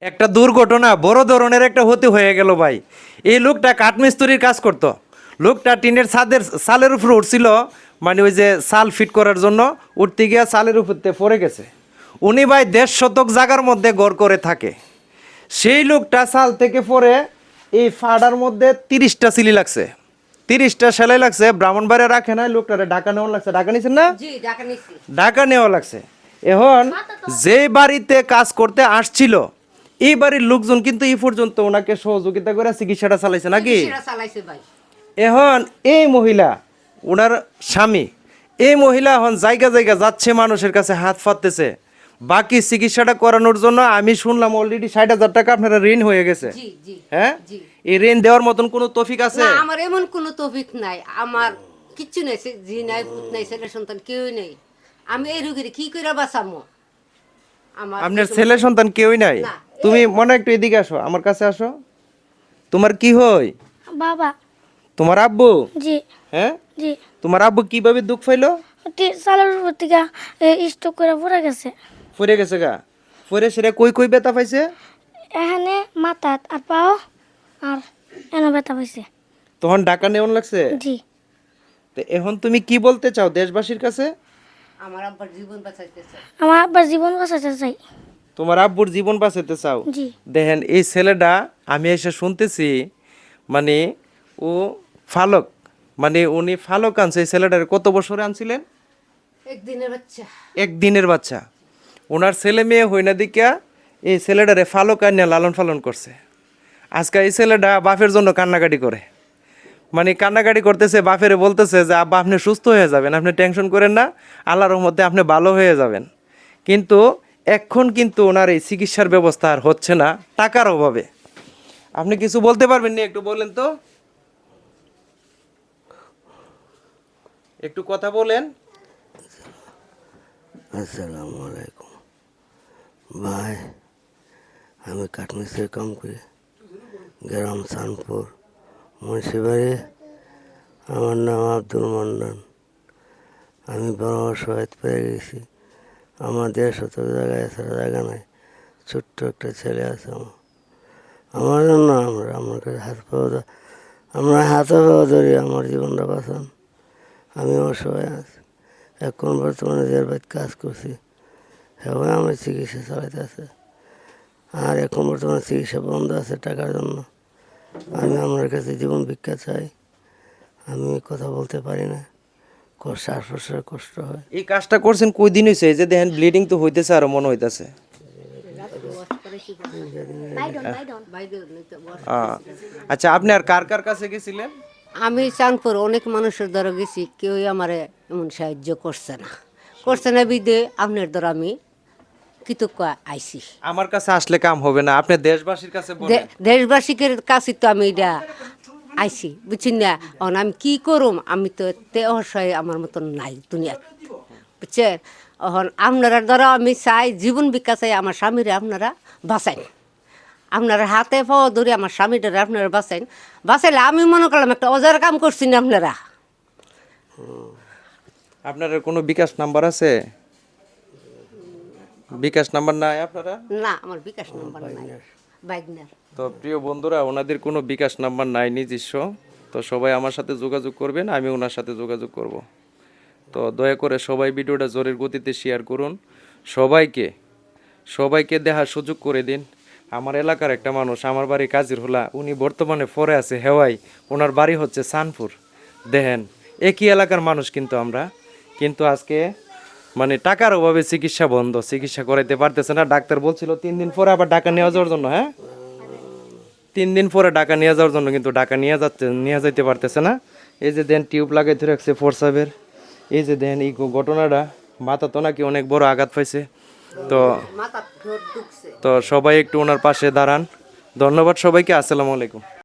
একটা দুর্ঘটনা বড় ধরনের একটা হতে হয়ে গেল ভাই। এই লোকটা কাঠমিস্ত্রির কাজ করতো। লোকটা টিনের সালের উপর উঠছিল, মানে ওই যে সাল ফিট করার জন্য উঠতে গিয়ে সালের উপরতে পড়ে গেছে। উনি ভাই 1.5 শতক জায়গার মধ্যে ঘর করে থাকে। সেই লোকটা সাল থেকে পরে এই ফাড়ার মধ্যে 30টা সিলি লাগছে, 30টা সেলাই লাগছে। ব্রাহ্মণবাড়িয়া রাখে না, লোকটারে ঢাকা নেওয়া লাগছে। ঢাকা নিছেন না? জি ঢাকা নিছি। ঢাকা নেওয়া লাগছে। এখন যে বাড়িতে কাজ করতে আসছিল এই বাড়ির লোকজন কিন্তু এই পর্যন্ত ওনাকে সহযোগিতা করে চিকিৎসাটা চালাইছে নাকি? চিকিৎসাটা চালাইছে ভাই। এখন এই মহিলা, ওনার স্বামী, এই মহিলা এখন জায়গা জায়গা যাচ্ছে, মানুষের কাছে হাত পাততেছে বাকি চিকিৎসাটা করানোর জন্য। আমি শুনলাম অলরেডি 60,000 টাকা আপনারা ঋণ হয়ে গেছে। জি জি হ্যাঁ, জি। এই ঋণ দেওয়ার মতন কোনো তৌফিক আছে? না, আমার এমন কোনো তৌফিক নাই, আমার কিচ্ছু নাই, জি নাই, পুত নাই, ছেলে সন্তান কেউই নেই। আমি এই রোগীর কি করে বাঁচামো? আমার আপনার ছেলে সন্তান কেউই নাই? না। তুমি মনে একটু এদিকে আসো, আমার কাছে আসো। তোমার কি হয়? বাবা। তোমার আব্বু? জি হ্যাঁ, জি। তোমার আব্বু কিভাবে দুঃখ পাইলো? সালের উপর থেকে স্টক করে পড়ে গেছে। পড়ে গেছে গা? পরে সেটা কই কই ব্যথা পাইছে? এখানে মাথাত আর পাও আর এনে ব্যথা পাইছে। তখন ডাকা নেওয়ান লাগছে? জি। তো এখন তুমি কি বলতে চাও দেশবাসীর কাছে? আমার আব্বার জীবন বাঁচাইতেছে। আমার আব্বার জীবন বাঁচাতে চাই। তোমার আব্বুর জীবন বাঁচাতে চাও? জি। দেখেন এই ছেলেটা, আমি এসে শুনতেছি, মানে ও ফালক, মানে উনি ফালক আনছে। এই ছেলেটার কত বছরে আনছিলেন? একদিনের বাচ্চা। একদিনের বাচ্চা। ওনার ছেলে মেয়ে হই না দিকা এই ছেলেটারে ফালক আনিয়া লালন পালন করছে। আজকে এই ছেলেটা বাপের জন্য কান্নাকাটি করে, মানে কান্নাকাটি করতেছে, বাপেরে বলতেছে যে আব্বা আপনি সুস্থ হয়ে যাবেন, আপনি টেনশন করেন না, আল্লাহর রহমতে আপনি ভালো হয়ে যাবেন। কিন্তু এখন কিন্তু ওনার এই চিকিৎসার ব্যবস্থা আর হচ্ছে না টাকার অভাবে। আপনি কিছু বলতে পারবেন না? একটু বলেন তো, একটু কথা বলেন। আসসালামু আলাইকুম ভাই, আমি কাঠমিস্ত্রির কাম করি, গ্রাম সানপুর, মুন্সিবাড়ি। আমার নাম আব্দুল মান্নান। আমি বড় অসহায় পেয়ে গেছি। আমার 1.5 শতক জায়গায় ছাড়া জায়গা নাই। ছোট্ট একটা ছেলে আছে আমার জন্য আমার কাছে আমরা হাতে পাওয়া ধরি আমার জীবনটা বাঁচান। আমি অসহায় আছি। এখন বর্তমানে যে বাড়িতে কাজ করছি সেভাবে আমার চিকিৎসা চালাইতে আছে। আর এখন বর্তমানে চিকিৎসা বন্ধ আছে টাকার জন্য। আমি আমার কাছে জীবন ভিক্ষা চাই। আমি কথা বলতে পারি না, শ্বাস প্রশ্বাসের কষ্ট হয়। এই কাজটা করছেন কই দিন হয়েছে? এই যে দেখেন ব্লিডিং তো হইতেছে, আরো মনে হইতেছে। আচ্ছা, আপনি আর কার কার কাছে গেছিলেন? আমি চাঁদপুর অনেক মানুষের দ্বারা গেছি, কেউই আমারে এমন সাহায্য করছে না বিদে আপনার দ্বারা আমি কৃতজ্ঞ আইছি। আমার কাছে আসলে কাম হবে না, আপনি দেশবাসীর কাছে বলেন। দেশবাসীর কাছে তো আমি এটা আইছি, বুঝছেন না? এখন আমি কি করুম? আমি তো এতে অসহায় আমার মতন নাই দুনিয়া, বুঝছেন? এখন আপনারা দ্বারা আমি চাই জীবন ভিক্ষা চাই, আমার স্বামীরে আপনারা বাঁচাইন। আপনারা হাতে পাওয়া ধরে আমার স্বামীটারে আপনারা বাঁচাইলে আমি মনে করলাম একটা অজার কাম করছি না আপনারা। আপনার কোনো বিকাশ নাম্বার আছে? বিকাশ নাম্বার নাই আপনারা? না, আমার বিকাশ নাম্বার নাই, বাইকনার। তো প্রিয় বন্ধুরা, ওনাদের কোনো বিকাশ নাম্বার নাই নিজস্ব। তো সবাই আমার সাথে যোগাযোগ করবেন, আমি ওনার সাথে যোগাযোগ করব। তো দয়া করে সবাই ভিডিওটা জোরের গতিতে শেয়ার করুন, সবাইকে দেখার সুযোগ করে দিন। আমার এলাকার একটা মানুষ, আমার বাড়ি কাজিরহুলা, উনি বর্তমানে পরে আছে হেওয়াই, ওনার বাড়ি হচ্ছে সানপুর। দেখেন একই এলাকার মানুষ কিন্তু আমরা, কিন্তু আজকে মানে টাকার অভাবে চিকিৎসা বন্ধ, চিকিৎসা করাইতে পারতেছে না। ডাক্তার বলছিল 3 দিন পরে আবার টাকা নিয়ে যাওয়ার জন্য। হ্যাঁ, 3 দিন পরে টাকা নিয়ে যাওয়ার জন্য, কিন্তু টাকা নিয়ে যাইতে পারতেছে না। এই যে দেন টিউব লাগাইতে রাখছে ফোরসাবের। এই যে দেন এই ঘটনাটা, মাথা তো নাকি অনেক বড় আঘাত পাইছে। তো মাথা ঢুকছে। তো সবাই একটু ওনার পাশে দাঁড়ান। ধন্যবাদ সবাইকে। আসসালামু আলাইকুম।